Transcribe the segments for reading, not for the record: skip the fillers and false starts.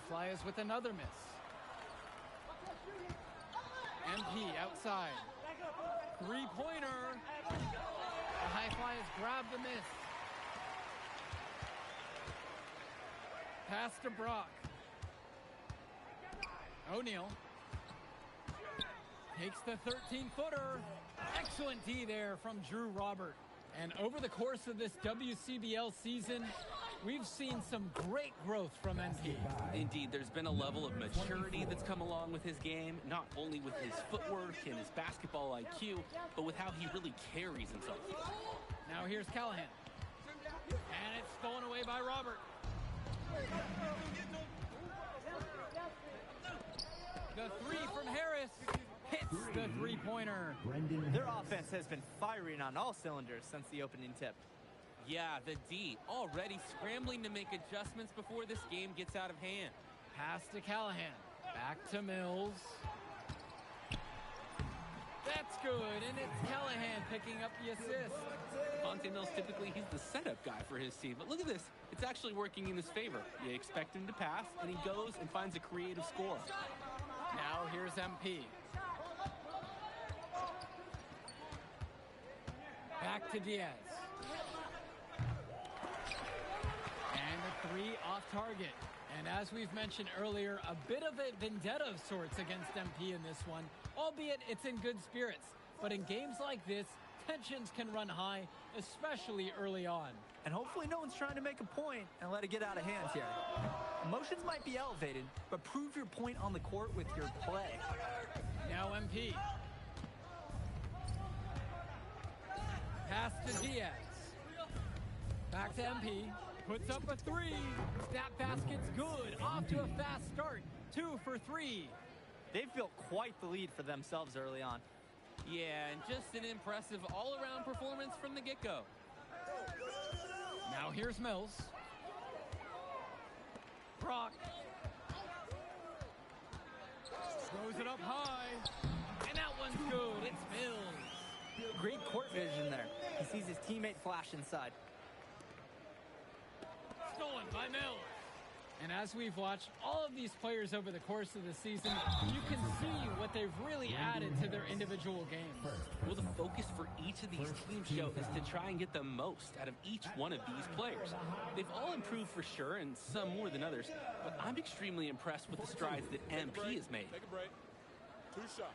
fly is with another miss. MP outside. Three-pointer. The high fly has grabbed the miss. Pass to Brock. O'Neal takes the 13-footer. Excellent D there from Drew Robert. And over the course of this WCBL season, we've seen some great growth from MP. Indeed, there's been a level of maturity that's come along with his game, not only with his footwork and his basketball IQ, but with how he really carries himself. Now here's Callahan. And it's stolen away by Robert. The three from Harris hits the three-pointer. Their offense has been firing on all cylinders since the opening tip. Yeah, the D already scrambling to make adjustments before this game gets out of hand. Pass to Callahan. Back to Mills. That's good, and it's Callahan picking up the assist. Fonte Mills, typically, he's the setup guy for his team. But look at this. It's actually working in his favor. You expect him to pass, and he goes and finds a creative score. Now here's MP. Back to Diaz. And the three off target. And as we've mentioned earlier, a bit of a vendetta of sorts against MP in this one, albeit it's in good spirits. But in games like this, tensions can run high, especially early on. And hopefully no one's trying to make a point and let it get out of hand here. Emotions might be elevated, but prove your point on the court with your play. Now MP. Pass to Diaz. Back to MP. Puts up a three. That basket's good. Off to a fast start. 2 for 3. They've built quite the lead for themselves early on. Yeah, and just an impressive all-around performance from the get-go. Now here's Mills. Brock. Throws it up high. And that one's good. It's Mills. Great court vision there. He sees his teammate flash inside. Stolen by Mills. And as we've watched all of these players over the course of the season, you can see what they've really added to their individual games. Well, the focus for each of these teams show is to try and get the most out of each one of these players. They've all improved for sure, and some more than others, but I'm extremely impressed with the strides that MP has made. Take a break. 2 shots.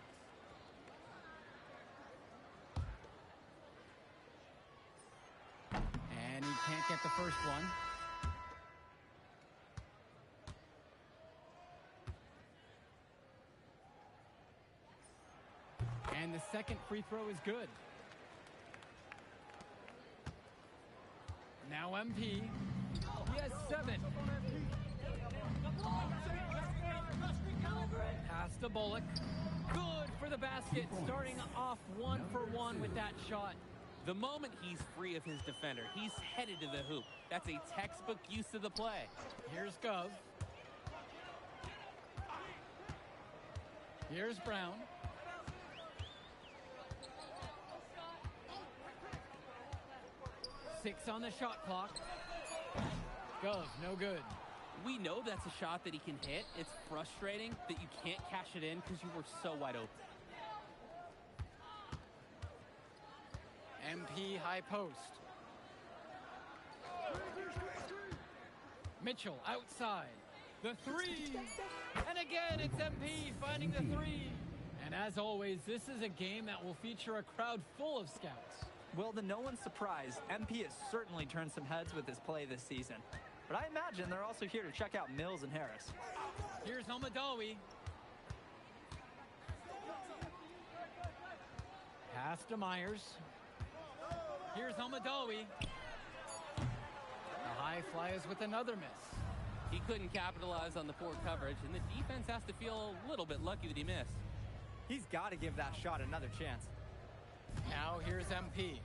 And he can't get the first one. And the second free throw is good. Now MP. He has 7. Pass to Bullock. Good for the basket. Starting off 1 for 1 with that shot. The moment he's free of his defender, he's headed to the hoop. That's a textbook use of the play. Here's Gov. Here's Brown. Six on the shot clock. Gov, no good. We know that's a shot that he can hit. It's frustrating that you can't cash it in because you were so wide open. MP high post. Mitchell outside. The three. And again, it's MP finding the three. And as always, this is a game that will feature a crowd full of scouts. Well, to no one's surprise, MP has certainly turned some heads with his play this season. But I imagine they're also here to check out Mills and Harris. Here's Almadawi. Pass to Myers. Here's Almadawi. The high fly is with another miss. He couldn't capitalize on the poor coverage, and the defense has to feel a little bit lucky that he missed. He's got to give that shot another chance. Now here's MP.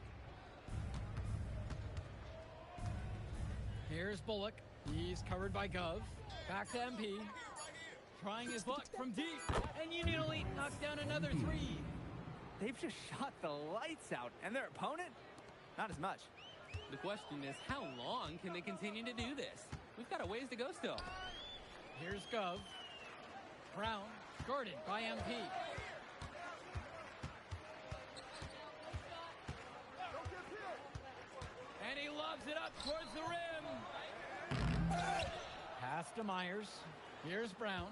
Here's Bullock. He's covered by Gov. Back to MP. Trying his luck from deep. And Union Elite knocks down another three. They've just shot the lights out. And their opponent? Not as much. The question is, how long can they continue to do this? We've got a ways to go still. Here's Gov. Brown, guarded by MP. And he lobs it up towards the rim. Pass to Myers. Here's Brown.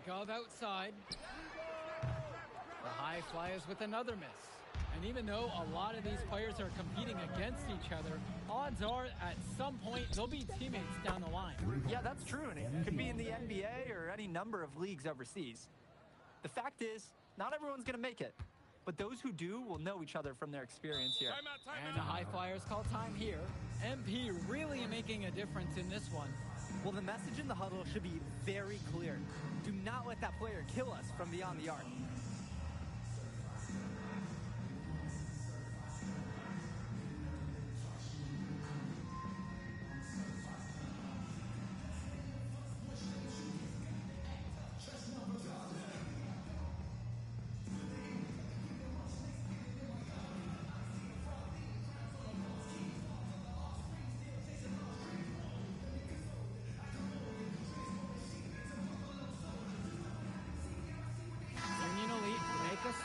Gov outside. The high flyers with another miss. And even though a lot of these players are competing against each other, odds are at some point they'll be teammates down the line. Yeah, that's true, and it could be in the NBA or any number of leagues overseas. The fact is, not everyone's going to make it, but those who do will know each other from their experience here. And the high flyers call time here. MP really making a difference in this one. Well, the message in the huddle should be very clear. Do not let that player kill us from beyond the arc.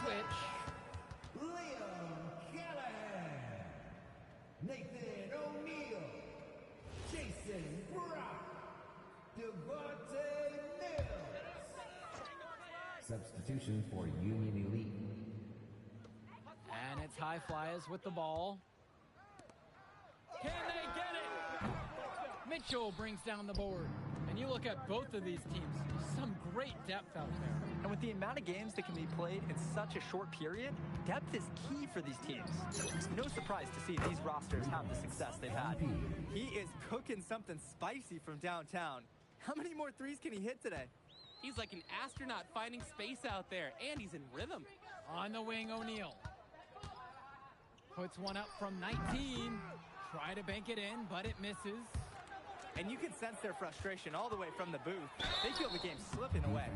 Switch. Liam Callahan, Nathan O'Neal, Jason Brock, Devontae Mills. Substitution for Union Elite. And it's high flyers with the ball. Can they get it? Mitchell brings down the board. And you look at both of these teams, some great depth out there. And with the amount of games that can be played in such a short period, depth is key for these teams. No surprise to see these rosters have the success they've had. He is cooking something spicy from downtown. How many more threes can he hit today? He's like an astronaut finding space out there, and he's in rhythm. On the wing, O'Neal. Puts one up from 19. Try to bank it in, but it misses. And you can sense their frustration all the way from the booth. They feel the game slipping away.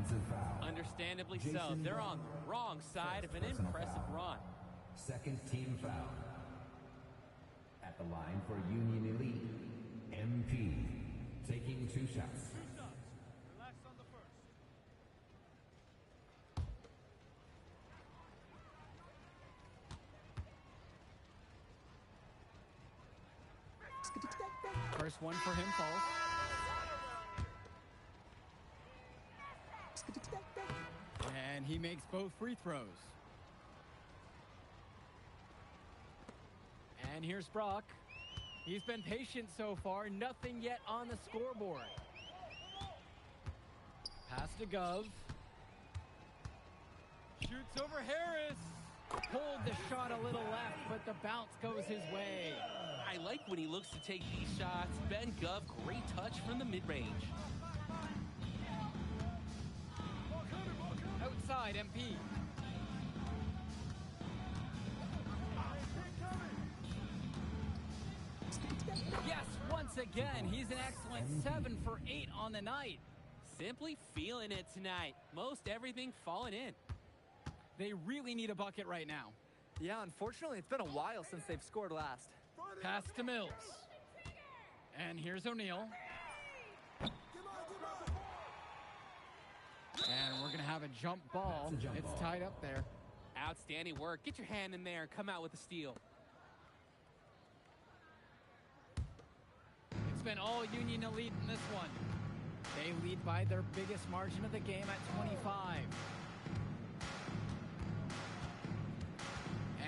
Understandably so. They're on the wrong side of an impressive run. Second team foul. At the line for Union Elite, MP, taking 2 shots. Relax on the first. First one for him falls. And he makes both free throws. And here's Brock. He's been patient so far. Nothing yet on the scoreboard. Pass to Gov. Shoots over Harris. Pulled the shot a little left, but the bounce goes his way. I like when he looks to take these shots. Ben Gov, great touch from the mid-range. Outside, MP. Yes, once again, he's an excellent 7 for 8 on the night. Simply feeling it tonight. Most everything falling in. They really need a bucket right now. Yeah, unfortunately, it's been a while since they've scored last. Pass to Mills. And here's O'Neal. And we're going to have a jump ball. It's tied up there. Outstanding work. Get your hand in there and come out with a steal. It's been all Union Elite in this one. They lead by their biggest margin of the game at 25.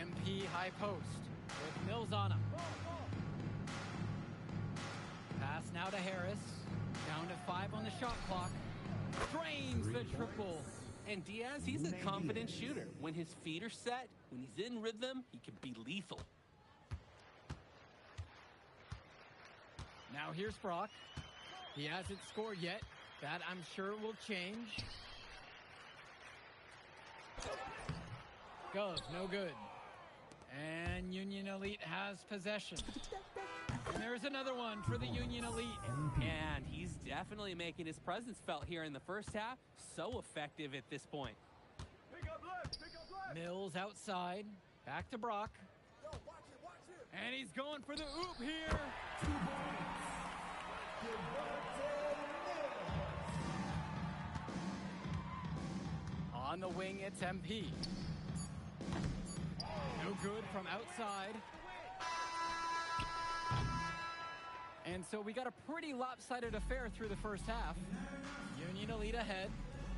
MP high post with Mills on him. Pass now to Harris. Down to 5 on the shot clock. Drains the triple. And Diaz, he's a confident shooter. When his feet are set, when he's in rhythm, he can be lethal. Now here's Brock. He hasn't scored yet. That, I'm sure, will change. Goes, no good. And Union Elite has possession. And there's another one for the Union Elite. And he's definitely making his presence felt here in the first half. So effective at this point. Mills outside. Back to Brock. And he's going for the oop here. on the wing, it's MP. No good from outside. And so we got a pretty lopsided affair through the first half. Union Elite ahead,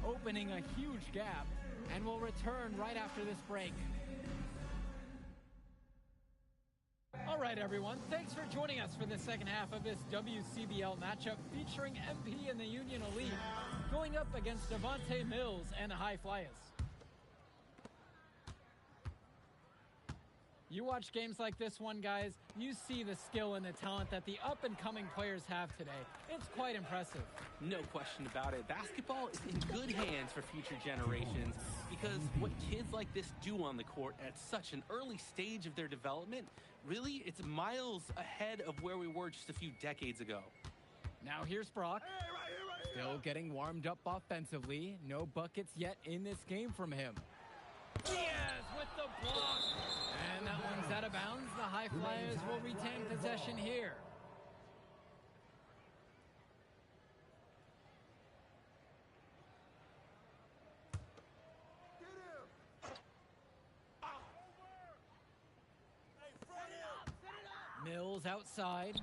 opening a huge gap, and we'll return right after this break. All right, everyone, thanks for joining us for the second half of this WCBL matchup featuring MP and the Union Elite going up against Devontae Mills and the High Flyers. You watch games like this one, guys, you see the skill and the talent that the up-and-coming players have today. It's quite impressive. No question about it. Basketball is in good hands for future generations because what kids like this do on the court at such an early stage of their development, really, it's miles ahead of where we were just a few decades ago. Now here's Brock. Still getting warmed up offensively. No buckets yet in this game from him. Diaz with the block. And that one's out of bounds. The High Flyers will retain possession here. Mills outside.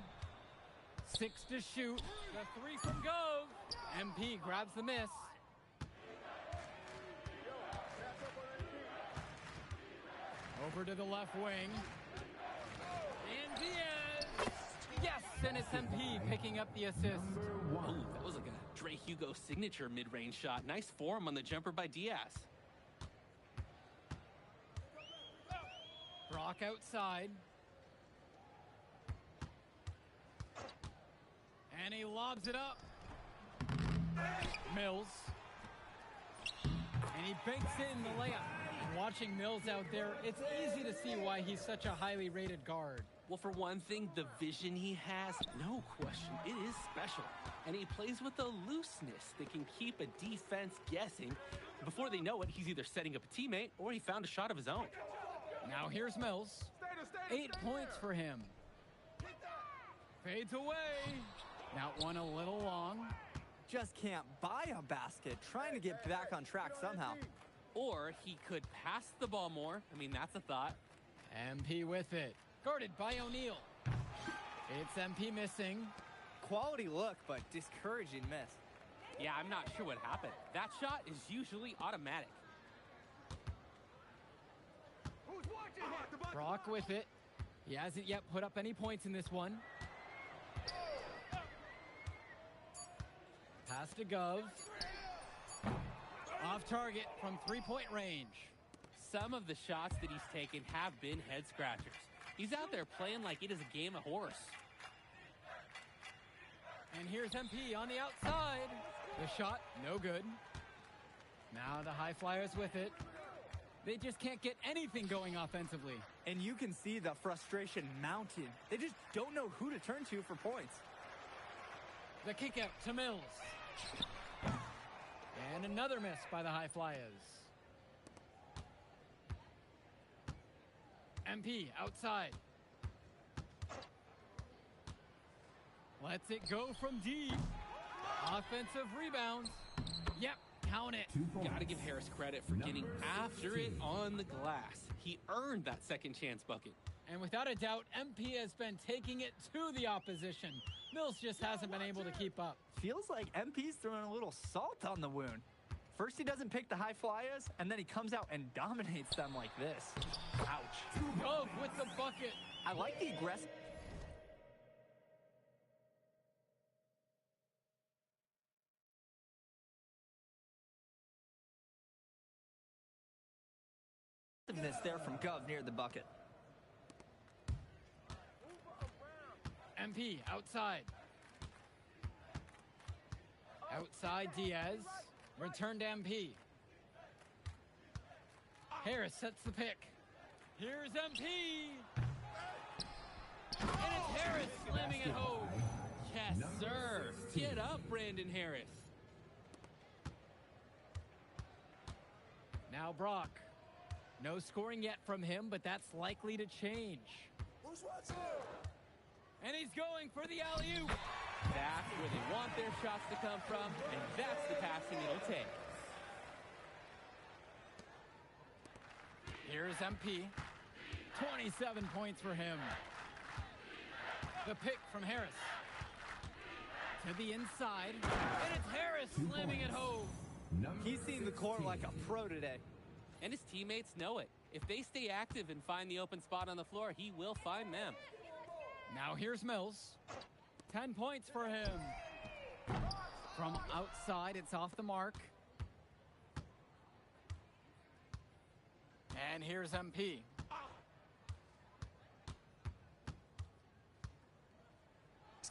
6 to shoot. The 3 from Gove. MP grabs the miss. Over to the left wing. And Diaz! Yes, and it's MP picking up the assist. Ooh, that was like a Dre Hugo signature mid-range shot. Nice form on the jumper by Diaz. Brock outside. And he lobs it up. Mills. And he banks in the layup. Watching Mills out there, it's easy to see why he's such a highly rated guard. Well, for one thing, the vision he has, no question, it is special. And he plays with a looseness that can keep a defense guessing. Before they know it, he's either setting up a teammate or he found a shot of his own. Now here's Mills. 8 points for him. Fades away. That one a little long. Just can't buy a basket, trying to get back on track somehow. Or he could pass the ball more. I mean, that's a thought. MP with it. Guarded by O'Neal. It's MP missing. Quality look, but discouraging miss. Yeah, I'm not sure what happened. That shot is usually automatic. Brock with it. He hasn't yet put up any points in this one. Pass to Gove. Off target from 3-point range. Some of the shots that he's taken have been head scratchers. He's out there playing like it is a game of horse. And here's MP on the outside. The shot, no good. Now the High Flyers with it. They just can't get anything going offensively. And you can see the frustration mounting. They just don't know who to turn to for points. The kick out to Mills. And another miss by the High Flyers. MP outside. Lets it go from deep. Offensive rebounds. Yep, count it. Gotta give Harris credit for getting after it on the glass. He earned that second chance bucket. And without a doubt, MP has been taking it to the opposition. Mills just hasn't been able to keep up. Feels like MP's throwing a little salt on the wound. First he doesn't pick the High Flyers, and then he comes out and dominates them like this. Ouch. Gove with the bucket. I like the aggressive. There from Gov near the bucket. MP outside. Outside Diaz. Return to MP. Harris sets the pick. Here's MP. And it's Harris slamming it home. Yes, sir. Get up, Brandon Harris. Now Brock. No scoring yet from him, but that's likely to change. And he's going for the alley-oop. That's where they want their shots to come from, and that's the passing it'll take. Here's MP. 27 points for him. The pick from Harris. To the inside. And it's Harris slamming it home. He's seeing the court like a pro today. And his teammates know it. If they stay active and find the open spot on the floor, he will find them. Now here's Mills. 10 points for him. From outside, it's off the mark. And here's MP.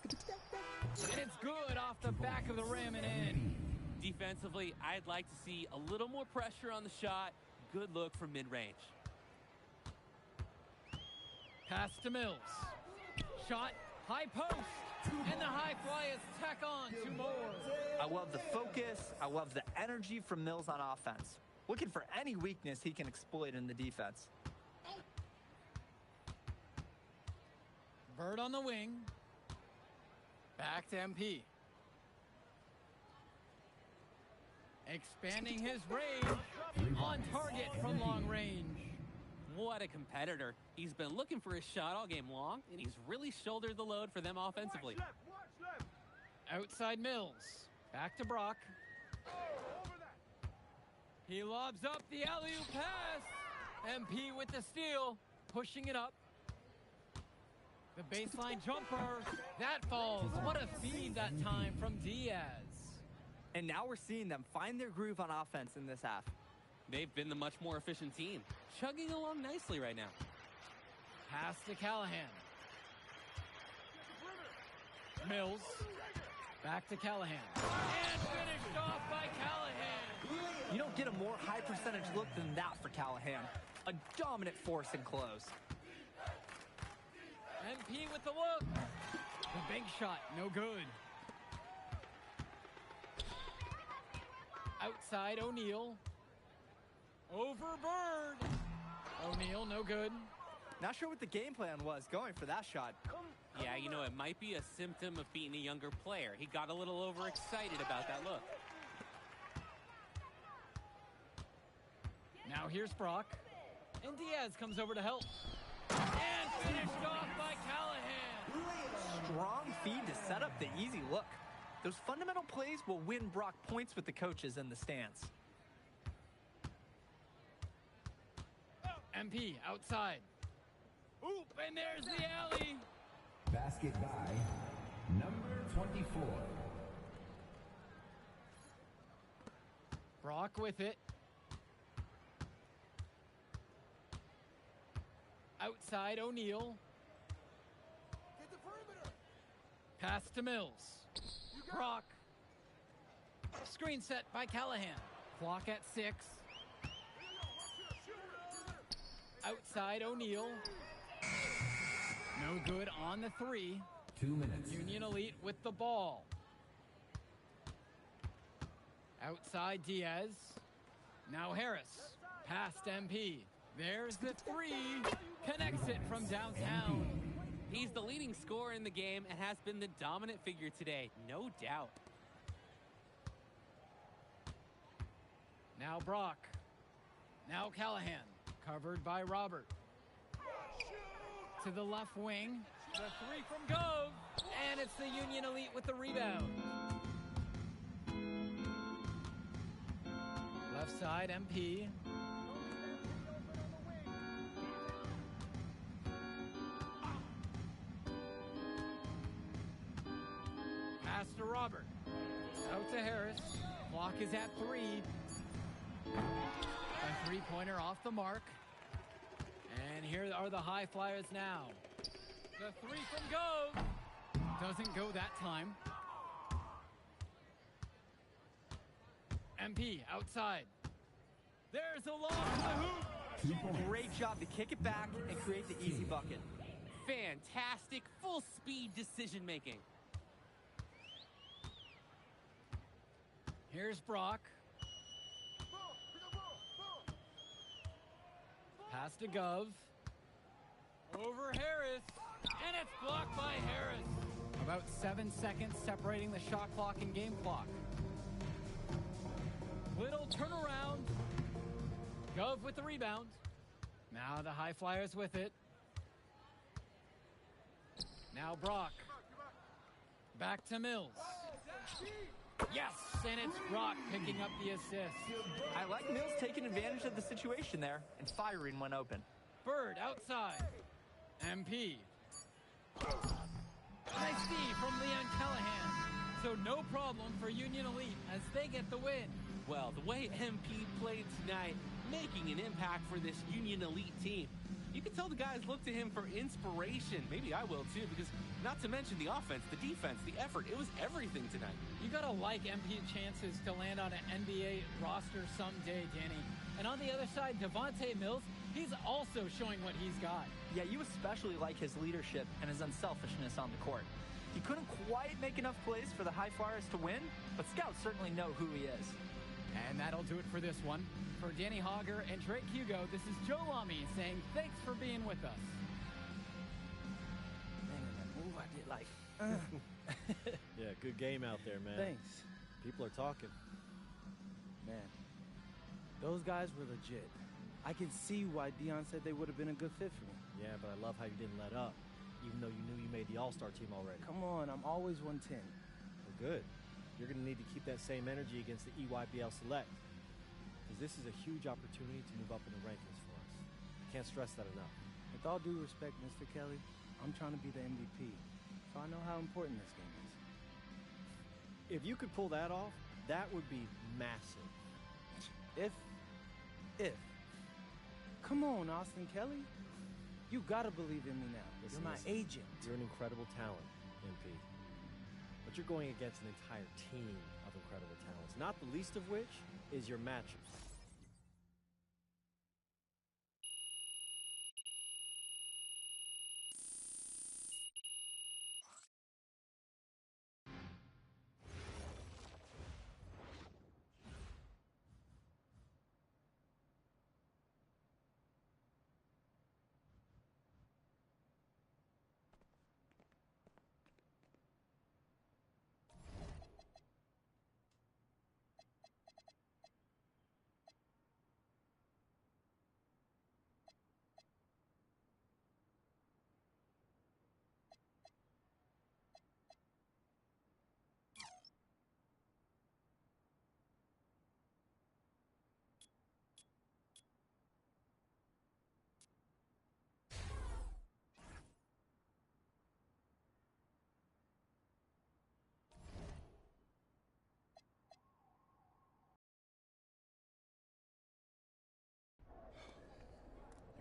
And it's good off the back of the rim and in. Defensively, I'd like to see a little more pressure on the shot. Good look from mid-range. Pass to Mills. Shot, high post. And the high fly is tack on 2 more. I love the focus. I love the energy from Mills on offense. Looking for any weakness he can exploit in the defense. Bird on the wing. Back to MP. Expanding his range. On target from long range. What a competitor. He's been looking for his shot all game long, and he's really shouldered the load for them offensively. Watch left. Outside Mills. Back to Brock. Over that. He lobs up the alley-oop pass. MP with the steal. Pushing it up. The baseline jumper. That falls. What a feed that time from Diaz. And now we're seeing them find their groove on offense in this half. They've been the much more efficient team, chugging along nicely right now. Pass to Callahan. Mills. Back to Callahan. And finished off by Callahan. You don't get a more high percentage look than that for Callahan. A dominant force in close. MP with the look. The bank shot, no good. Outside O'Neal. Over Bird. O'Neal, no good. Not sure what the game plan was going for that shot. Yeah, you know, it might be a symptom of being a younger player. He got a little overexcited about that look. Now here's Brock. And Diaz comes over to help. And finished off by Callahan. Strong feed to set up the easy look. Those fundamental plays will win Brock points with the coaches in the stands. MP outside. Oop, and there's the alley. Basket by number 24. Brock with it. Outside O'Neal. Get the perimeter. Pass to Mills. Brock. Screen set by Callahan. Clock at 6. Outside O'Neal. No good on the 3. 2 minutes. Union Elite with the ball. Outside Diaz. Now Harris. Past MP. There's the 3. Connects it from downtown. He's the leading scorer in the game and has been the dominant figure today, no doubt. Now Brock. Now Callahan. Covered by Robert. To the left wing. The 3 from Gove. And it's the Union Elite with the rebound. Left side, MP. Pass to Robert. Out to Harris. Clock is at 3. A three-pointer off the mark. And here are the high flyers now. The 3 from Gove. Doesn't go that time. MP outside. There's a lob to the hoop. Great job to kick it back and create the easy bucket. Fantastic full-speed decision-making. Here's Brock. Pass to Gov. Over Harris. And it's blocked by Harris. About 7 seconds separating the shot clock and game clock. Little turnaround. Gov with the rebound. Now the high flyers with it. Now Brock. Back to Mills. Yes, and it's Brock picking up the assist. I like Mills taking advantage of the situation there and firing when open. Bird outside. MP. Nice D from Leon Callahan. So no problem for Union Elite as they get the win. Well, the way MP played tonight, making an impact for this Union Elite team. You can tell the guys look to him for inspiration. Maybe I will too, because not to mention the offense, the defense, the effort, it was everything tonight. You gotta like MP's chances to land on an NBA roster someday, Danny. And on the other side, Devontae Mills, he's also showing what he's got. Yeah, you especially like his leadership and his unselfishness on the court. He couldn't quite make enough plays for the High Flyers to win, but scouts certainly know who he is. And that'll do it for this one. For Danny Hogger and Drake Hugo, this is Joe Lamy saying thanks for being with us. Man, that move I did like. Yeah, good game out there, man. Thanks. People are talking. Man, those guys were legit. I can see why Dion said they would have been a good fit for me. Yeah, but I love how you didn't let up, even though you knew you made the All-Star team already. Come on, I'm always 110. Well, good. You're going to need to keep that same energy against the EYBL Select, because this is a huge opportunity to move up in the rankings for us. I can't stress that enough. With all due respect, Mr. Kelly, I'm trying to be the MVP, so I know how important this game is. If you could pull that off, that would be massive. If. Come on, Austin Kelly. You gotta believe in me now. Listen, You're my agent. You're an incredible talent, MP. But you're going against an entire team of incredible talents, not the least of which is your matchup.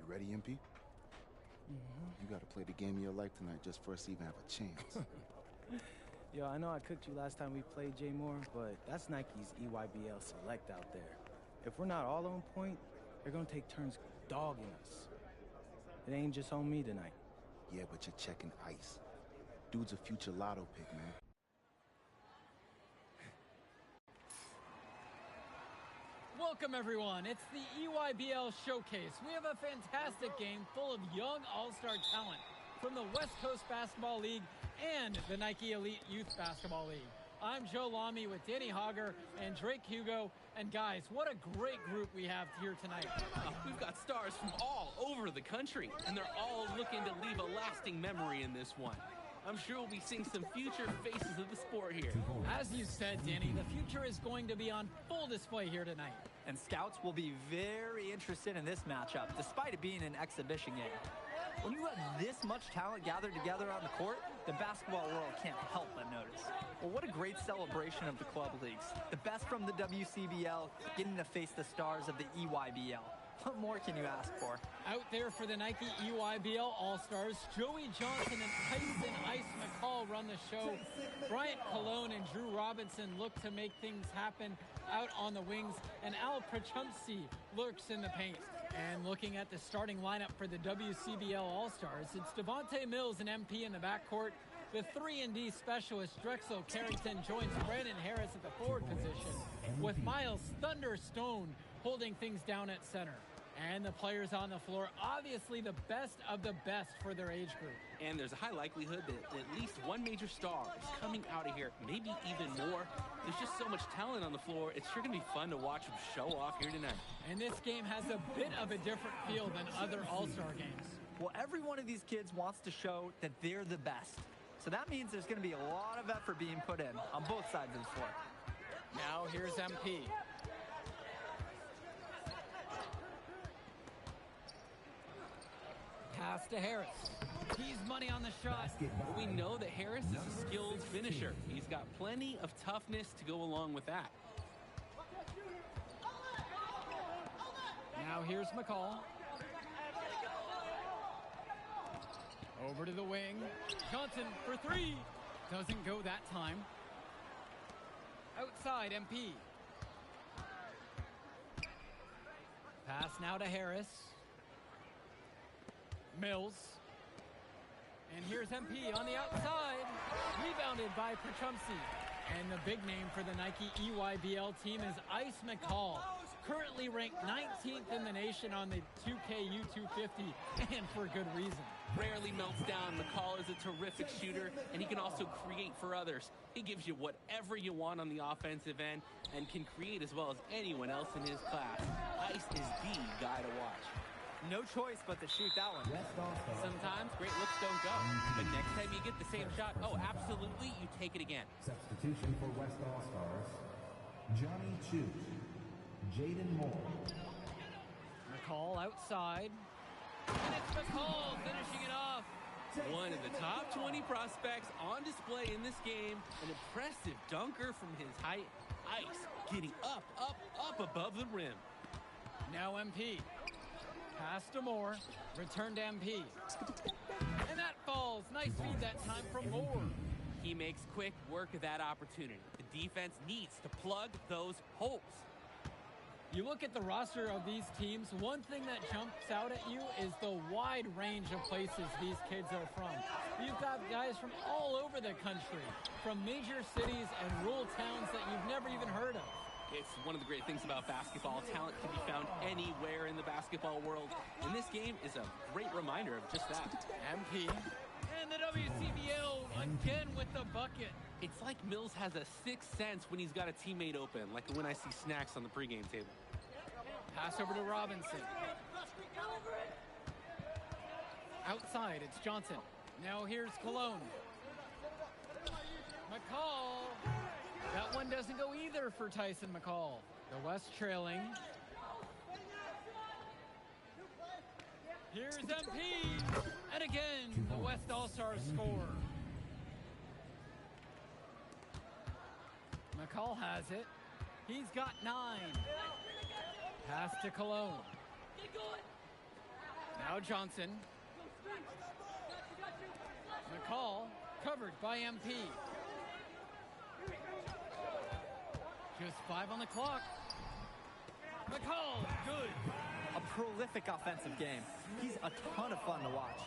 You ready, MP? You gotta play the game of your life tonight just for us to even have a chance. Yo, I know I cooked you last time we played J Moore, but that's Nike's EYBL Select out there. If we're not all on point, they're gonna take turns dogging us. It ain't just on me tonight. Yeah, but you're checking ice. Dude's a future lotto pick, man. Welcome, everyone. It's the EYBL Showcase. We have a fantastic game full of young all-star talent from the West Coast Basketball League and the Nike Elite Youth Basketball League. I'm Joe Lamy with Danny Hogger and Drake Hugo. And guys, what a great group we have here tonight. We've got stars from all over the country, and they're all looking to leave a lasting memory in this one. I'm sure we'll be seeing some future faces of the sport here. As you said, Danny, the future is going to be on full display here tonight. And scouts will be very interested in this matchup, despite it being an exhibition game. When you have this much talent gathered together on the court, the basketball world can't help but notice. Well, what a great celebration of the club leagues. The best from the WCBL getting to face the stars of the EYBL. What more can you ask for? Out there for the Nike EYBL All-Stars, Joey Johnson and Tyson Ice McCall run the show. Bryant Colon and Drew Robinson look to make things happen out on the wings, and Al Prachumsky lurks in the paint. And looking at the starting lineup for the WCBL All-Stars, it's Devontae Mills and MP in the backcourt. The 3-and-D specialist Drexel Carrington joins Brandon Harris at the forward position, with Miles Thunderstone holding things down at center. And the players on the floor, obviously the best of the best for their age group. And there's a high likelihood that at least one major star is coming out of here, maybe even more. There's just so much talent on the floor. It's sure going to be fun to watch them show off here tonight. And this game has a bit of a different feel than other All-Star games. Well, every one of these kids wants to show that they're the best. So that means there's going to be a lot of effort being put in on both sides of the floor. Now here's MP. Pass to Harris. He's money on the shot. We know that Harris is a skilled finisher. He's got plenty of toughness to go along with that. Now here's McCall. Over to the wing. Johnson for three. Doesn't go that time. Outside MP. Pass now to Harris. Mills. And here's MP on the outside. Rebounded by Prachumsky. And the big name for the Nike EYBL team is Ice McCall. Currently ranked 19th in the nation on the 2K U250, and for good reason. Rarely melts down. McCall is a terrific shooter, and he can also create for others. He gives you whatever you want on the offensive end and can create as well as anyone else in his class. Ice is the guy to watch. No choice but to shoot that one. Sometimes great looks don't go, but next time you get the same shot, oh, absolutely, you take it again. Substitution for West All-Stars, Johnny Chu, Jaden Moore. McCall outside. And it's McCall finishing it off. One of the top 20 prospects on display in this game. An impressive dunker from his height. Ice getting up above the rim. Now MP. Pass to Moore. Return to MP. And that falls. Nice feed that time from Moore. He makes quick work of that opportunity. The defense needs to plug those holes. You look at the roster of these teams, one thing that jumps out at you is the wide range of places these kids are from. You've got guys from all over the country, from major cities and rural towns that you've never even heard of. It's one of the great things about basketball. Talent can be found anywhere in the basketball world. And this game is a great reminder of just that. MP. And the WCBL again with the bucket. It's like Mills has a sixth sense when he's got a teammate open, like when I see snacks on the pregame table. Pass over to Robinson. Outside, it's Johnson. Now here's Cologne. McCall. That one doesn't go either for Tyson McCall. The West trailing. Here's MP. And again, the West All-Stars score. McCall has it. He's got 9. Pass to Cologne. Now Johnson. McCall covered by MP. Just 5 on the clock. McCall, good. A prolific offensive game. He's a ton of fun to watch.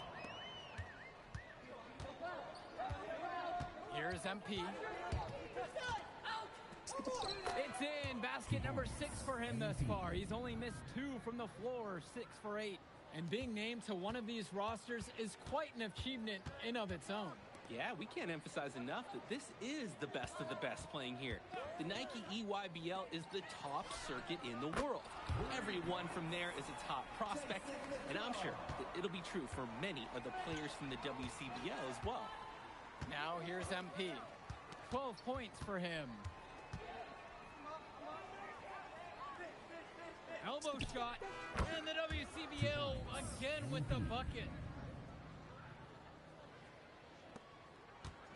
Here's MP. It's in. Basket number 6 for him thus far. He's only missed 2 from the floor, 6 for 8. And being named to one of these rosters is quite an achievement in of its own. Yeah, we can't emphasize enough that this is the best of the best playing here. The Nike EYBL is the top circuit in the world. Everyone from there is a top prospect, and I'm sure that it'll be true for many of the players from the WCBL as well. Now here's MP. 12 points for him. Elbow shot, and the WCBL again with the bucket.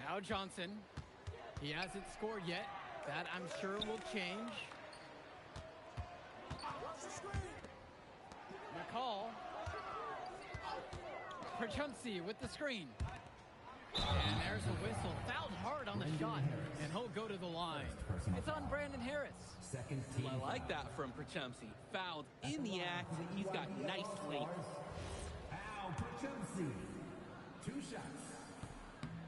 Now Johnson. He hasn't scored yet. That, I'm sure, will change. McCall. Prachumsky with the screen. And there's a whistle. Fouled hard on the shot, and he'll go to the line. It's on Brandon Harris. Second team. I like that from Prachumsky. Fouled in the act. He's got nice length. Al Prachumsky. 2 shots.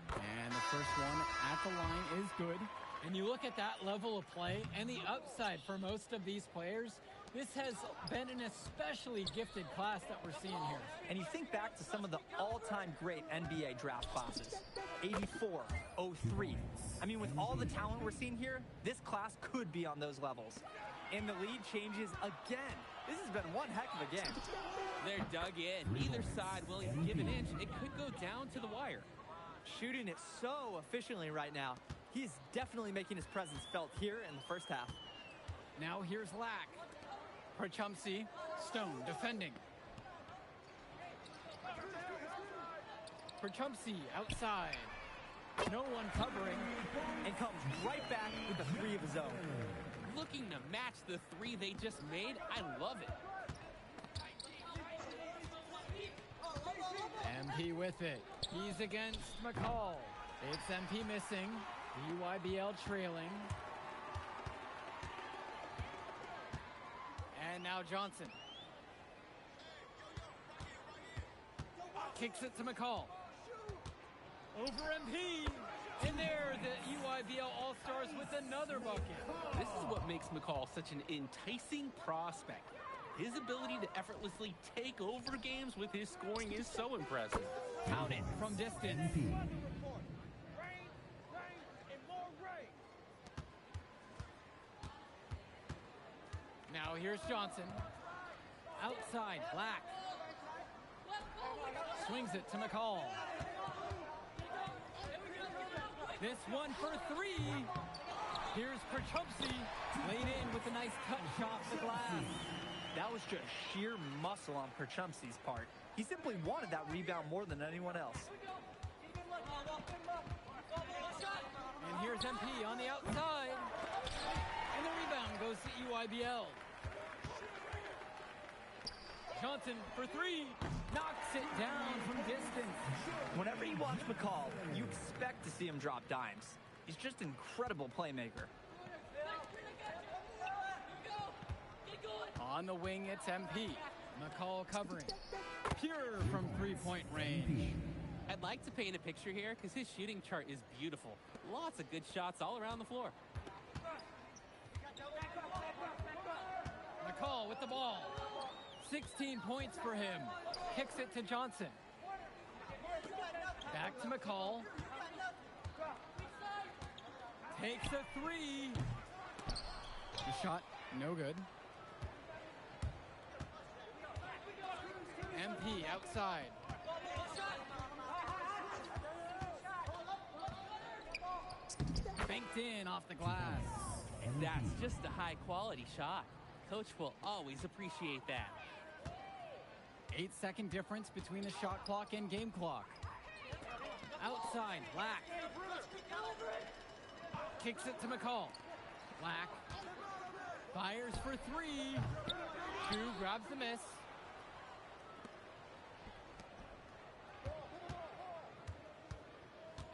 And the first one at the line is good. And you look at that level of play and the upside for most of these players, This has been an especially gifted class that we're seeing here. And you think back to some of the all-time great NBA draft classes. 84, 03. I mean, with all the talent we're seeing here, this class could be on those levels. And the lead changes again. This has been one heck of a game. They're dug in. Neither side willing to give an inch. It could go down to the wire. Shooting it so efficiently right now. He's definitely making his presence felt here in the first half. Now here's Lack. Prachumsi, Stone defending. Prachumsi outside. No one covering. And comes right back with a three of his own. Looking to match the three they just made. I love it. MP with it. He's against McCall. It's MP missing. EYBL trailing. And now Johnson. Kicks it to McCall. Over MP. And there, the EYBL All-Stars with another bucket. This is what makes McCall such an enticing prospect. His ability to effortlessly take over games with his scoring is so impressive. Count it from distance. Now here's Johnson. Outside, Black. Swings it to McCall. This one for three. Here's Prachumsi. Laid in with a nice cut shot to the glass. That was just sheer muscle on Prachumsi's part. He simply wanted that rebound more than anyone else. And here's MP on the outside. And the rebound goes to EYBL. Johnson for three. Knocks it down from distance. Whenever you watch McCall, you expect to see him drop dimes. He's just an incredible playmaker. On the wing, it's MP. McCall covering. Pure from three-point range. I'd like to paint a picture here because his shooting chart is beautiful. Lots of good shots all around the floor. McCall with the ball. 16 points for him. Kicks it to Johnson. Back to McCall. Takes a three. The shot, no good. MP outside. Banked in off the glass. That's just a high-quality shot. Coach will always appreciate that. 8-second difference between the shot clock and game clock. Outside, Black. Kicks it to McCall. Black. Fires for three. Chu grabs the miss.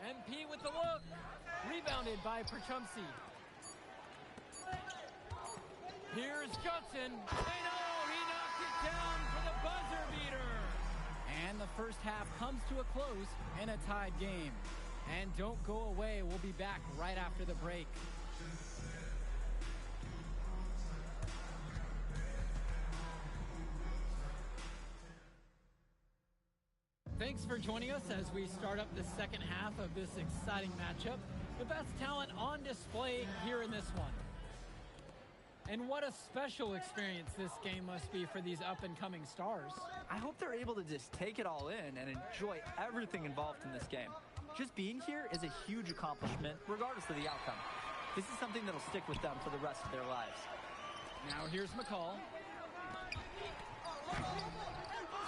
MP with the look. Rebounded by Prachumsi. Here's Johnson. And oh, he knocked it down for the buzzer beater. And the first half comes to a close in a tied game. And don't go away. We'll be back right after the break. Thanks for joining us as we start up the second half of this exciting matchup. The best talent on display here in this one. And what a special experience this game must be for these up-and-coming stars. I hope they're able to just take it all in and enjoy everything involved in this game. Just being here is a huge accomplishment, regardless of the outcome. This is something that'll stick with them for the rest of their lives. Now here's McCall.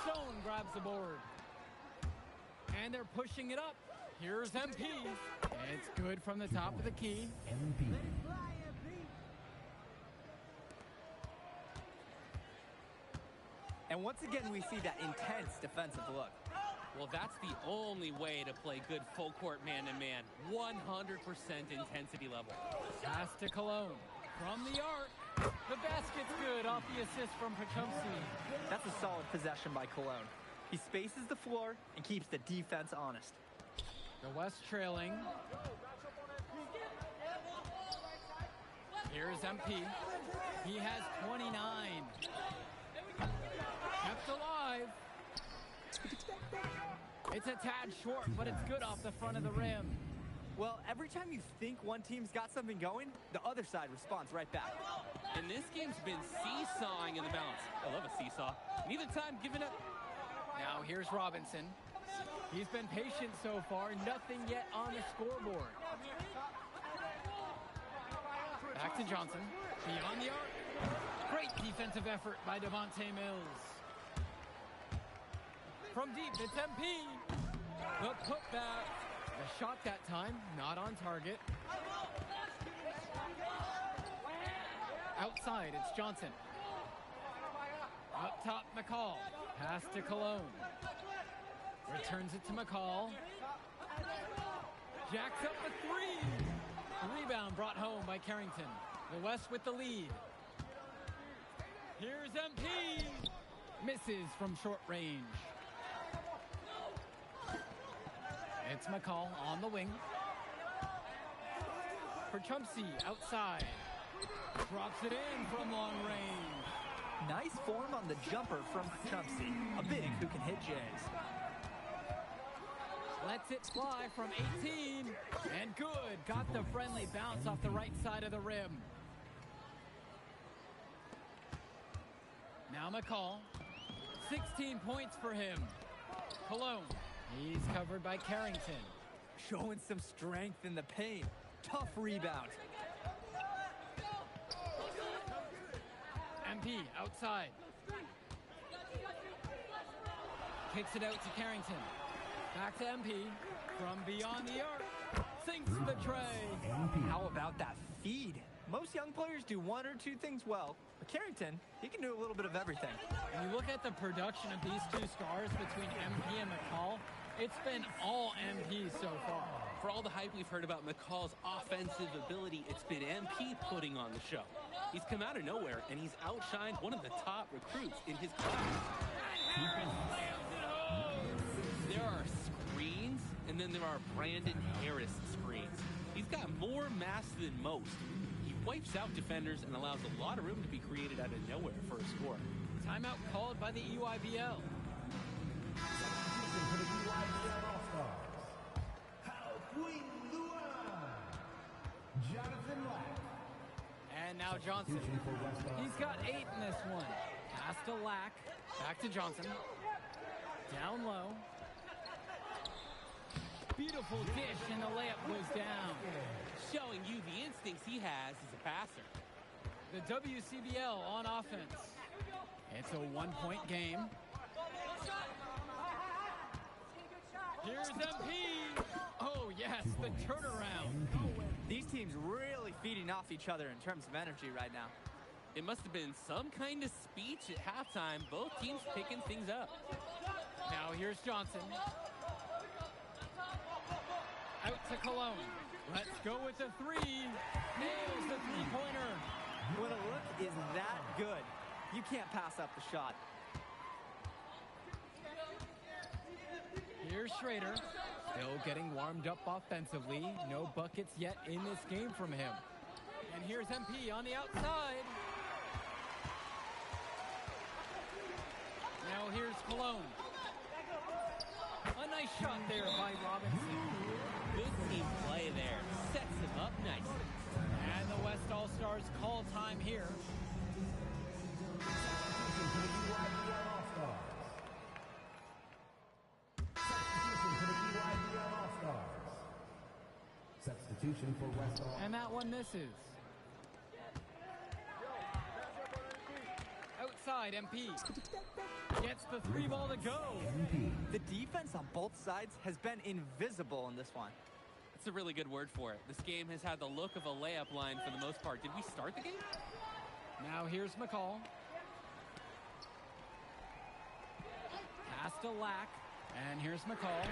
Stone grabs the board. And they're pushing it up. Here's MP. It's good from the top of the key. MP. And once again, we see that intense defensive look. Well, that's the only way to play good full court man-to-man. 100% intensity level. Pass to Cologne. From the arc. The basket's good off the assist from Prachumsi. That's a solid possession by Cologne. He spaces the floor and keeps the defense honest. The West trailing. Here's MP. He has 29. Kept alive. It's a tad short, but it's good off the front of the rim. Well, every time you think one team's got something going, the other side responds right back. And this game's been seesawing in the balance. I love a seesaw. Neither time giving up. Now here's Robinson. He's been patient so far, nothing yet on the scoreboard. Back to Johnson, beyond the arc. Great defensive effort by Devontae Mills. From deep, it's MP. The putback. The shot that time, not on target. Outside, it's Johnson. Up top, McCall. Pass to Cologne. Returns it to McCall. Jacks up a three. Rebound brought home by Carrington. The West with the lead. Here's MP. Misses from short range. It's McCall on the wing. For Chumpsy, outside. Drops it in from long range. Nice form on the jumper from Chumpsy. A big who can hit Jays. Lets it fly from 18. And good. Got the friendly bounce off the right side of the rim. Now McCall. 16 points for him. Cologne. He's covered by Carrington. Showing some strength in the paint. Tough rebound. MP outside. Kicks it out to Carrington. Back to MP. From beyond the arc. Sinks the tray. How about that feed? Most young players do one or two things well. But Carrington, he can do a little bit of everything. When you look at the production of these two stars between MP and McCall, it's been all MP so far. For all the hype we've heard about McCall's offensive ability, it's been MP putting on the show. He's come out of nowhere, and he's outshined one of the top recruits in his class. There are screens, and then there are Brandon Harris screens. He's got more mass than most. He wipes out defenders and allows a lot of room to be created out of nowhere for a score. Timeout called by the EYBL. For the EYBL All-Stars, Jonathan Lack. And now Johnson. He's got 8 in this one. Pass to Lack. Back to Johnson. Down low. Beautiful dish, and the layup goes down. Showing you the instincts he has as a passer. The WCBL on offense. It's a 1-point game. Here's MP. Oh, yes, the turnaround. These teams really feeding off each other in terms of energy right now. It must have been some kind of speech at halftime. Both teams picking things up. Now here's Johnson. Out to Cologne. Let's go with the three. Nails the three-pointer. When a look is that good, you can't pass up the shot. Here's Schrader. Still getting warmed up offensively. No buckets yet in this game from him. And here's MP on the outside. Now here's Cologne. A nice shot there by Robinson. Good team play there. Sets him up nicely. And the West All-Stars call time here. Substitution for West All. And that one misses. Outside, MP. Gets the three ball to go. The defense on both sides has been invisible in this one. That's a really good word for it. This game has had the look of a layup line for the most part. Did we start the game? Now here's McCall. Pass to Lack. And here's McCall.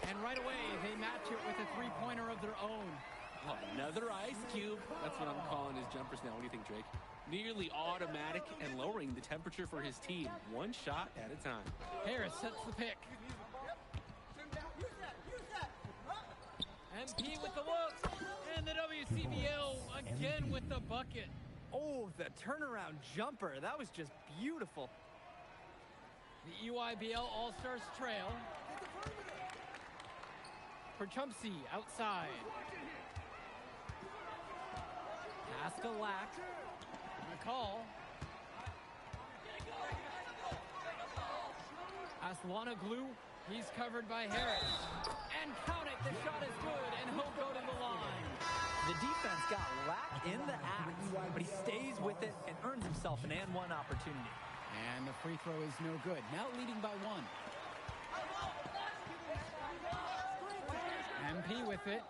And right away, they match it with a three-pointer of their own. Oh, another ice cube. That's what I'm calling his jumpers now. What do you think, Drake? Nearly automatic and lowering the temperature for his team. One shot at a time. Harris sets the pick. MP with the look. And the WCBL again with the bucket. Oh, the turnaround jumper. That was just beautiful. The EYBL All-Stars trail. For Chumpsy, outside. Pass to Lack. McCall. Aslana Glue. He's covered by Harris. And count it, the shot is good, and he'll go to the line. The defense got Lack in the act, but he stays with it and earns himself an and one opportunity. And the free throw is no good. Now leading by 1. MP with it.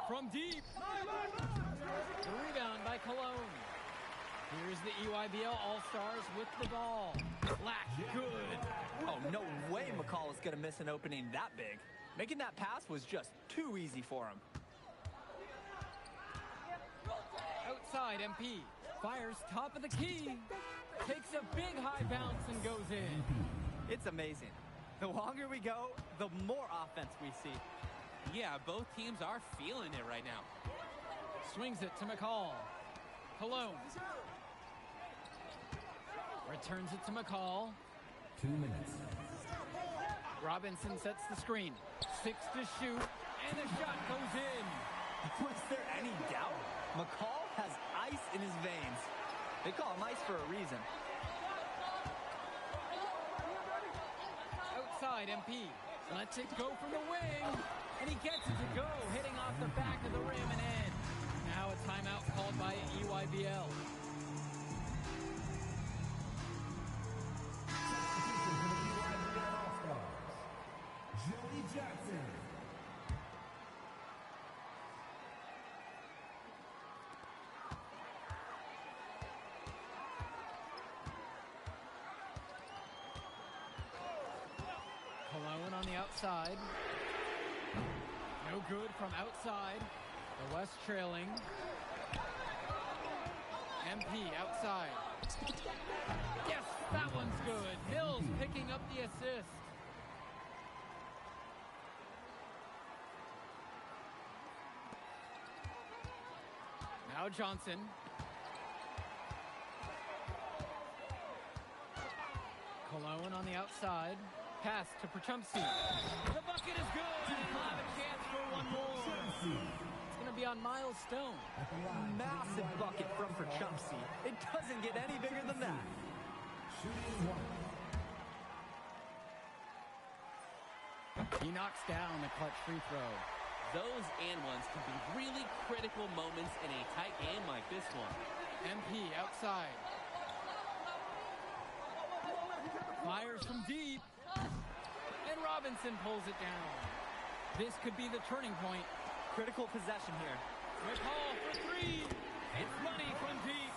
From deep. The rebound by Cologne. Here's the EYBL All-Stars with the ball. Lack, good. Oh, no way McCall is going to miss an opening that big. Making that pass was just too easy for him. Outside, MP. Fires top of the key. Takes a big high bounce and goes in. It's amazing. The longer we go, the more offense we see. Yeah, both teams are feeling it right now. Swings it to McCall. Cologne. Returns it to McCall. 2 minutes. Robinson sets the screen. 6 to shoot, and the shot goes in. Was there any doubt? McCall has ice in his veins. They call him ice for a reason. Outside, MP. Lets it go from the wing, and he gets it to go, hitting off the back of the rim and in. Now a timeout called by EYBL. Joey Jackson. Cologne on the outside. No good from outside. The West trailing. MP outside. Yes, that one's good. Mills picking up the assist. Now Johnson. Cologne on the outside. Pass to Perchumsey. The bucket is good, and he'll have a chance for one more. It's going to be on Miles Stone. Massive bucket from Perchumsey. It doesn't get any bigger than that. Shooting 1. He knocks down the clutch free throw. Those and ones can be really critical moments in a tight game like this one. MP outside. Fires from deep. And Robinson pulls it down. This could be the turning point. Critical possession here. McCall for 3. It's money from deep.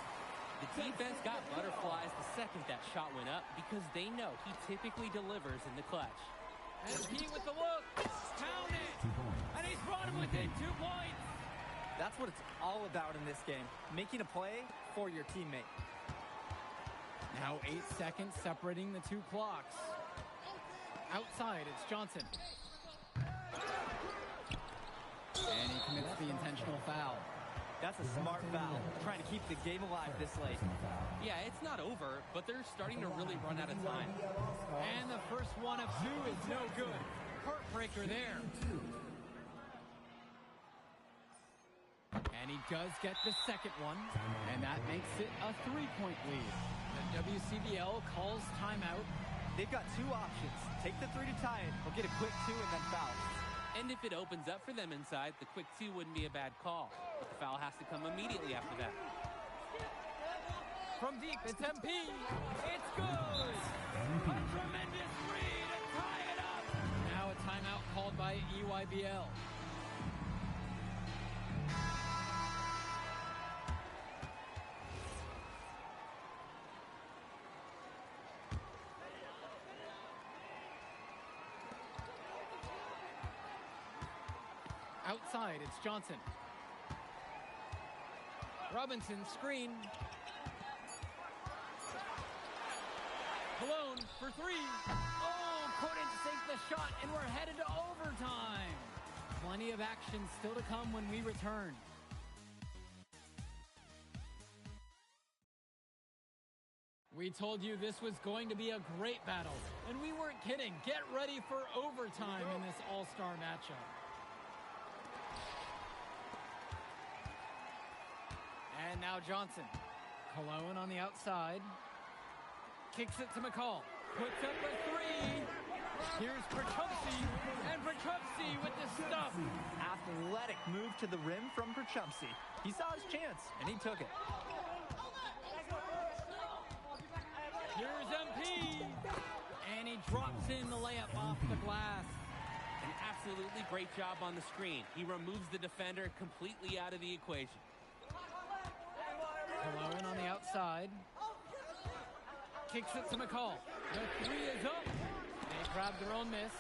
The defense got butterflies the second that shot went up because they know he typically delivers in the clutch. MP with the look. Pound it. And he's brought him within 2 points. That's what it's all about in this game. Making a play for your teammate. Now 8 seconds separating the 2 clocks. Outside, it's Johnson. And he commits the intentional foul. That's a smart foul. Trying to keep the game alive this late. Yeah, it's not over, but they're starting to really run out of time. And the first one of 2 is no good. Heartbreaker there. And he does get the second one. And that makes it a 3-point lead. The WCBL calls timeout. They've got 2 options. Take the 3 to tie it, or get a quick 2 and then foul. And if it opens up for them inside, the quick 2 wouldn't be a bad call. But the foul has to come immediately after that. From deep, it's MP. It's good. A tremendous three to tie it up. Now a timeout called by EYBL. Outside, it's Johnson. Robinson, screen. Cologne for 3. Oh, couldn't sink the shot, and we're headed to overtime. Plenty of action still to come when we return. We told you this was going to be a great battle, and we weren't kidding. Get ready for overtime in this all-star matchup. And now Johnson. Cologne on the outside. Kicks it to McCall. Puts up a three. Here's Perchumsey. And Perchumsey with the stuff. Athletic move to the rim from Perchumsey. He saw his chance, and he took it. Here's MP. And he drops in the layup off the glass. An absolutely great job on the screen. He removes the defender completely out of the equation. Cologne on the outside. Kicks it to McCall. The three is up. They grab their own miss.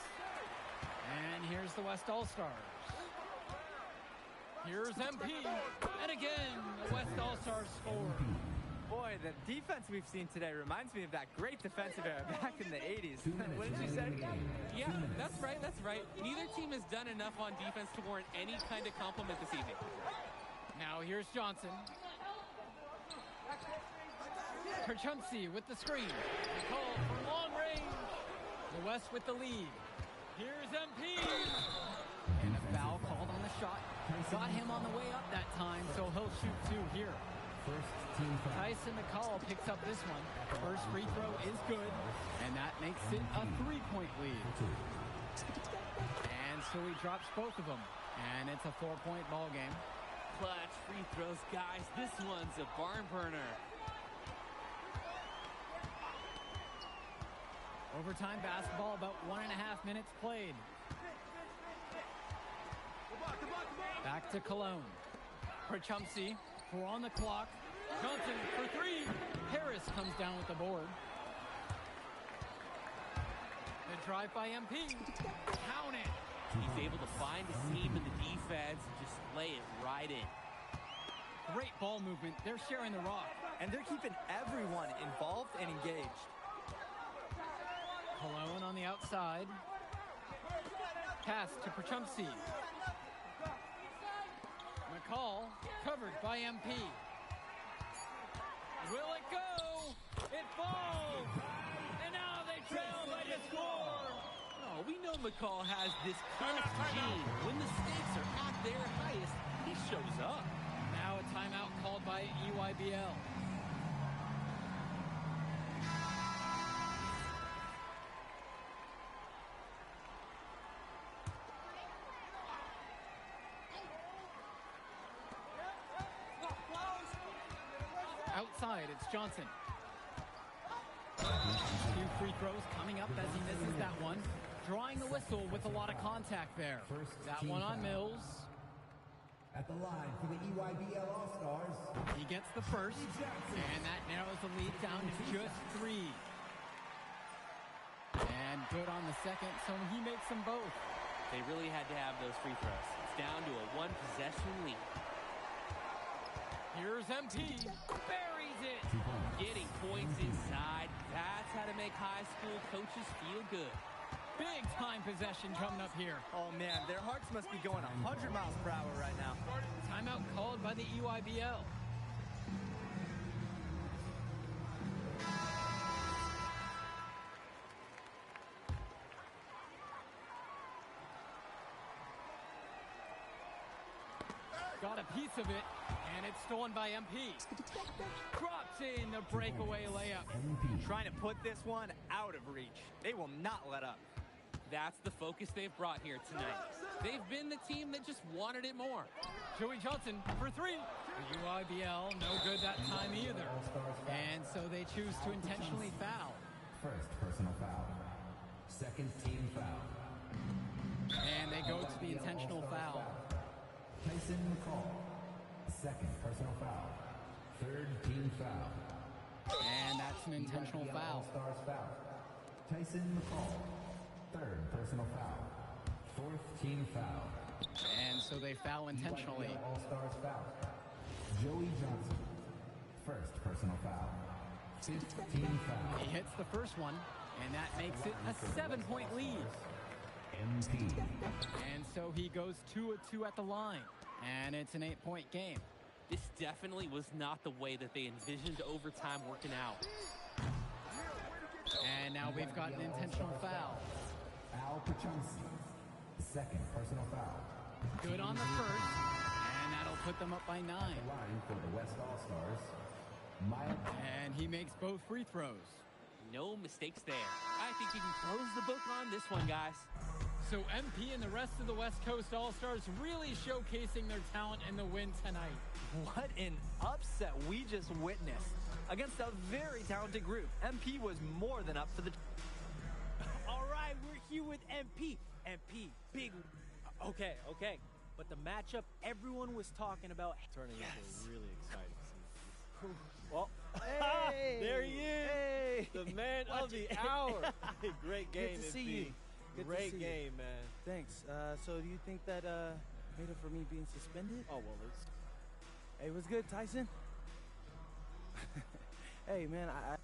And here's the West All-Stars. Here's MP. And again, the West All-Stars score. Boy, the defense we've seen today reminds me of that great defensive era back in the 80s. What did you say? Yeah, that's right, that's right. Neither team has done enough on defense to warrant any kind of compliment this evening. Now here's Johnson. Perchumsey with the screen. The call from long range. The West with the lead. Here's MP. And a foul called on the shot. Got him on the way up that time, so he'll shoot two here. Tyson McCall picks up this one. First free throw is good, and that makes it a three-point lead. And so he drops both of them, and it's a four-point ball game. Clutch free throws, guys. This one's a barn burner. Overtime basketball, about 1.5 minutes played. Back to Cologne. Perchumsey, 4 on the clock. Johnson for three. Harris comes down with the board. The drive by MP. Count it. He's able to find a seam in the defense and just lay it right in. Great ball movement. They're sharing the rock. And they're keeping everyone involved and engaged. Cologne on the outside. Pass to Perchumsey. McCall covered by MP. Will it go? It falls! And now they trail by the score! Oh, we know McCall has this clutch gene. When the stakes are at their highest, he shows up. Now a timeout called by EYBL. Outside, it's Johnson. Two free throws coming up as he misses that one. Drawing the whistle with a lot of contact there. That one on Mills. At the line for the EYBL All-Stars. He gets the first, and that narrows the lead down to just 3. And good on the second, so he makes them both. They really had to have those free throws. It's down to a one-possession lead. Here's MP. Buries it. Getting points inside. That's how to make high school coaches feel good. Big time possession coming up here. Oh, man, their hearts must be going 100 miles per hour right now. Timeout called by the EYBL. Got a piece of it, and it's stolen by MP. Drops in the breakaway layup. Trying to put this one out of reach. They will not let up. That's the focus they've brought here tonight. They've been the team that just wanted it more. Joey Johnson for 3. The UIBL, no good that time either. And so they choose to intentionally foul. First personal foul. Second team foul. And they go to the intentional foul. Tyson McCall. Second personal foul. Third team foul. And that's an intentional foul. All-Stars foul. Tyson McCall. Third personal foul. Fourth team foul. And so they foul intentionally. All-Stars foul. Joey Johnson. First personal foul. Fifth team foul. He hits the first one, and that makes it a 7-point lead. MP. And so he goes 2-2 at the line. And it's an 8-point game. This definitely was not the way that they envisioned overtime working out. And now we've got an intentional foul. Al Pachusi. Second personal foul. Good on the first. And that'll put them up by 9. Line for the West All-Stars. And he makes both free throws. No mistakes there. I think you can close the book on this one, guys. So MP and the rest of the West Coast All-Stars really showcasing their talent in the win tonight. What an upset we just witnessed. Against a very talented group, MP was more than up for the... All right, we're here with MP. MP, big... Okay. But the matchup everyone was talking about... Turning into really exciting scene. Well, Hey! there he is. Hey! The man of the hour. Great game, Good to see MP. you. Good to Great see you. game, man. Thanks. So do you think that made up for me being suspended? Oh, well, it's... Hey, what's good, Tyson? Hey, man, I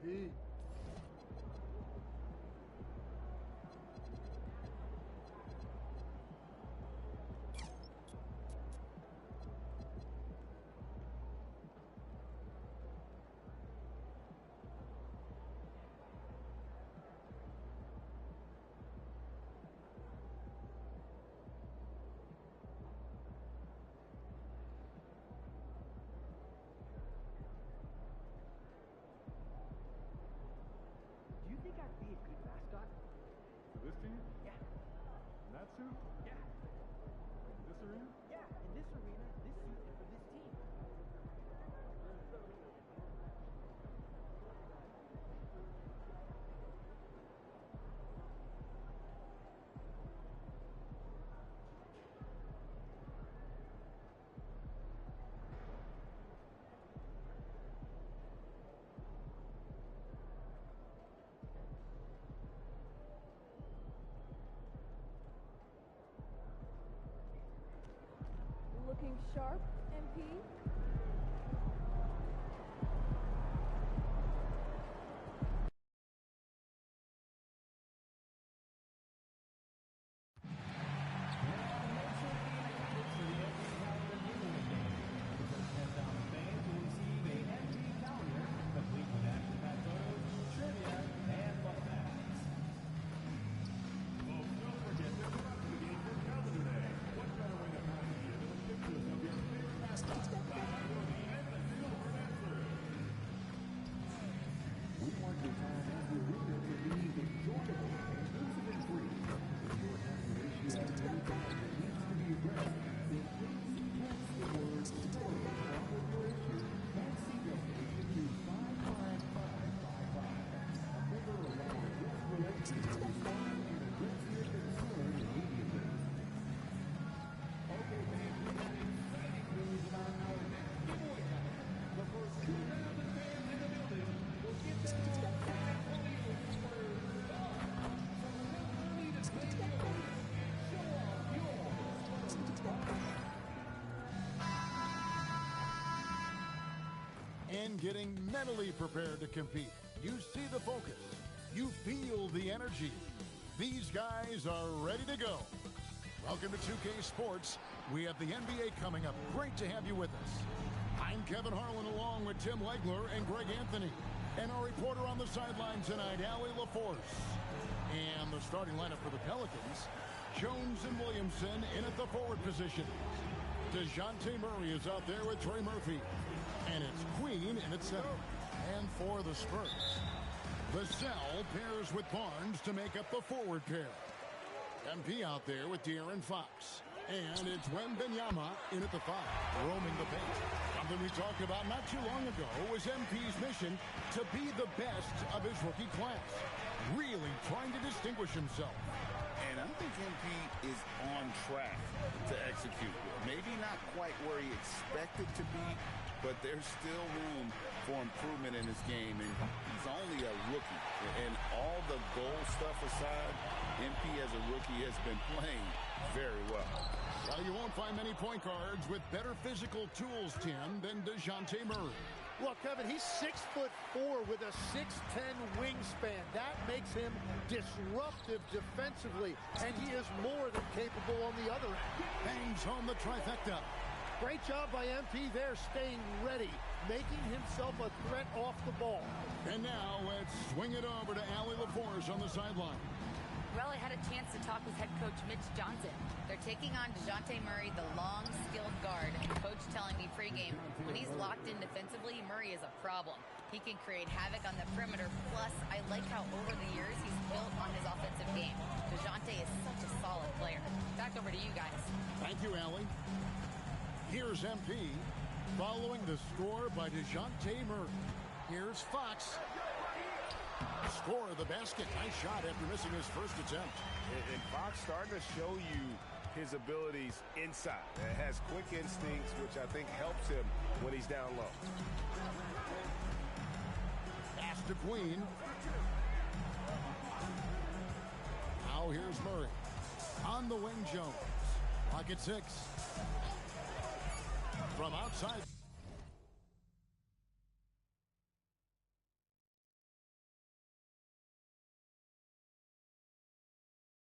MP. Do you think I'd be a good mascot? For this team? Yeah. In that suit? Yeah. In this arena? Yeah. In this arena, this suit, and for this team. Looking sharp, MP. And getting mentally prepared to compete. You see the focus. You feel the energy. These guys are ready to go. Welcome to 2K Sports. We have the NBA coming up. Great to have you with us. I'm Kevin Harlan along with Tim Legler and Greg Anthony. And our reporter on the sidelines tonight, Allie LaForce. And the starting lineup for the Pelicans, Jones and Williamson in at the forward position. DeJounte Murray is out there with Trey Murphy. And it's Queen in at center. And for the Spurs, Vassell pairs with Barnes to make up the forward pair. MP out there with De'Aaron Fox. And it's Wembanyama in at the 5, roaming the paint. Something we talked about not too long ago was MP's mission to be the best of his rookie class. Really trying to distinguish himself. And I think MP is on track to execute. Maybe not quite where he expected to be, but there's still room for improvement in his game, and he's only a rookie. And all the goal stuff aside, MP as a rookie has been playing very well. Well, you won't find many point guards with better physical tools, Tim, than DeJounte Murray. Well, Kevin, he's 6'4" with a 6'10" wingspan. That makes him disruptive defensively, and he is more than capable on the other end. Bangs home the trifecta. Great job by MP there, staying ready, making himself a threat off the ball. And now let's swing it over to Allie LaForce on the sideline. Well, I had a chance to talk with head coach Mitch Johnson. They're taking on DeJounte Murray, the long, skilled guard. Coach telling me pregame, when he's locked in defensively, Murray is a problem. He can create havoc on the perimeter. Plus, I like how over the years he's built on his offensive game. DeJounte is such a solid player. Back over to you guys. Thank you, Allie. Here's MP, following the score by DeJounte Murray. Here's Fox. Score of the basket. Nice shot after missing his first attempt. And Fox starting to show you his abilities inside. It has quick instincts, which I think helps him when he's down low. Pass to Queen. Now here's Murray. On the wing, Jones. Lock at 6. From outside.